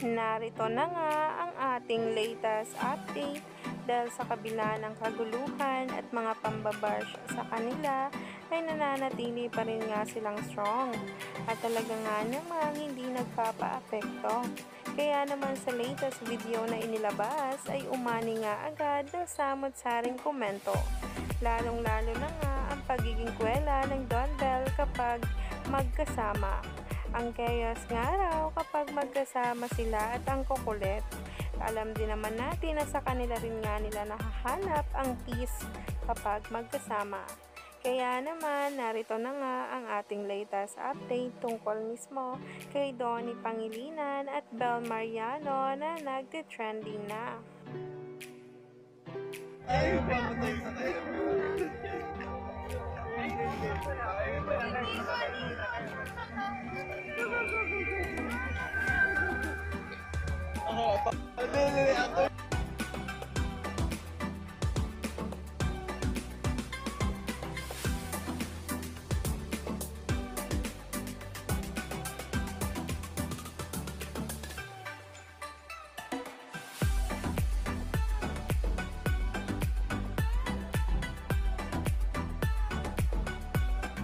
Narito na nga ang ating latest update dahil sa kabila ng kaguluhan at mga pambabash sa kanila ay nananatili pa rin nga silang strong at talaga nga namang hindi nagpapa-apekto. Kaya naman sa latest video na inilabas ay umani nga agad ng samot-saring komento. Lalong-lalo na nga ang pagiging kwela ng Don Bell kapag magkasama. Ang chaos nga raw kapag magkasama sila at ang kukulit. Alam din naman natin na sa kanila rin nga nila nahahanap ang peace kapag magkasama. Kaya naman, narito na nga ang ating latest update tungkol mismo kay Donnie Pangilinan at Bel Mariano na nagte-trending na. Ay, pamatay sa kayo. Ako.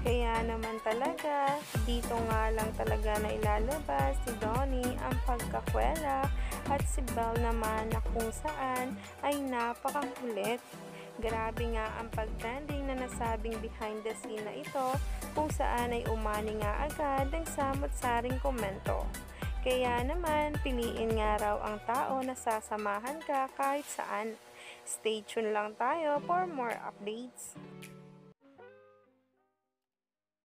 Kaya naman talaga, dito nga lang talaga na ilalabas si Donnie ang pagkakwela at si Bel naman na kung saan ay napakakulit. Grabe nga ang pag-trending na nasabing behind the scene na ito kung saan ay umani nga agad ang samot-saring komento. Kaya naman, piliin nga raw ang tao na sasamahan ka kahit saan. Stay tuned lang tayo for more updates.